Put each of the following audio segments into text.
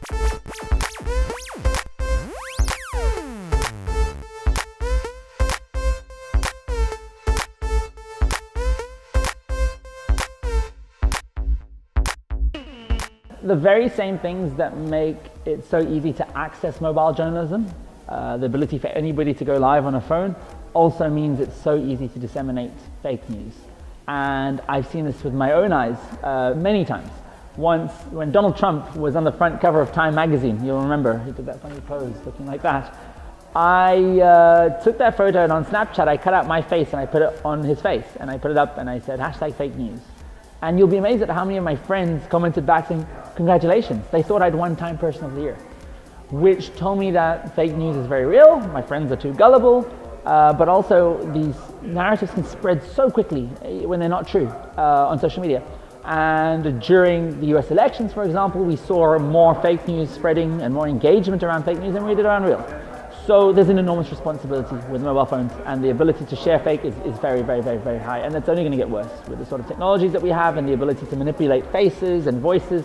The very same things that make it so easy to access mobile journalism, the ability for anybody to go live on a phone, also means it's so easy to disseminate fake news. And I've seen this with my own eyes many times. Once, when Donald Trump was on the front cover of Time magazine, you'll remember, he did that funny pose looking like that. I took that photo, and on Snapchat I cut out my face and I put it on his face, and I put it up and I said #fake news. And you'll be amazed at how many of my friends commented back saying, congratulations, they thought I'd won Time Person of the Year. Which told me that fake news is very real, my friends are too gullible, but also these narratives can spread so quickly when they're not true on social media. And during the US elections, for example, we saw more fake news spreading and more engagement around fake news than we did around real. So there's an enormous responsibility with mobile phones, and the ability to share fake is very, very, very, very high. And it's only going to get worse with the sort of technologies that we have and the ability to manipulate faces and voices.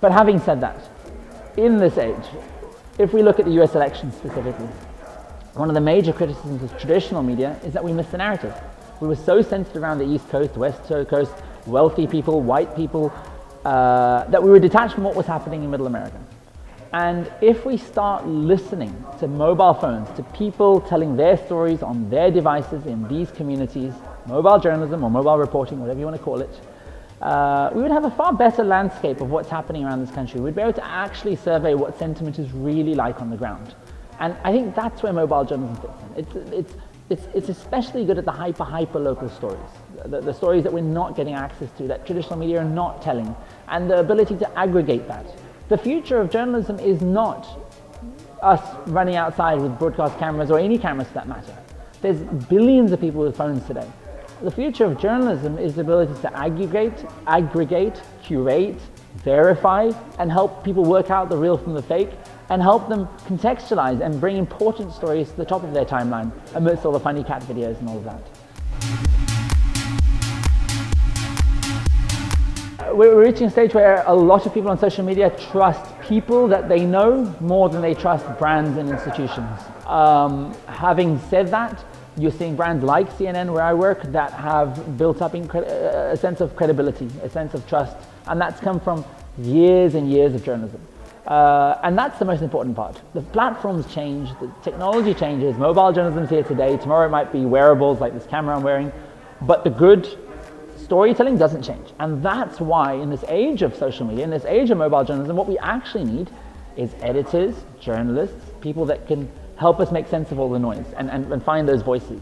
But having said that, in this age, if we look at the US election specifically, one of the major criticisms of traditional media is that we missed the narrative. We were so centered around the East Coast, West Coast, wealthy people, white people, that we were detached from what was happening in Middle America. And if we start listening to mobile phones, to people telling their stories on their devices in these communities, mobile journalism or mobile reporting, whatever you want to call it, we would have a far better landscape of what's happening around this country. We'd be able to actually survey what sentiment is really like on the ground. And I think that's where mobile journalism fits in. It's especially good at the hyper local stories, the stories that we're not getting access to, that traditional media are not telling, and the ability to aggregate that. The future of journalism is not us running outside with broadcast cameras, or any cameras for that matter. There's billions of people with phones today. The future of journalism is the ability to aggregate, curate, verify, and help people work out the real from the fake, and help them contextualize and bring important stories to the top of their timeline amidst all the funny cat videos and all of that. We're reaching a stage where a lot of people on social media trust people that they know more than they trust brands and institutions. Having said that, you're seeing brands like CNN, where I work, that have built up a sense of credibility, a sense of trust, and that's come from years and years of journalism. And that's the most important part. The platforms change, the technology changes, mobile journalism is here today, tomorrow it might be wearables like this camera I'm wearing, but the good storytelling doesn't change. And that's why in this age of social media, in this age of mobile journalism, what we actually need is editors, journalists, people that can help us make sense of all the noise and find those voices.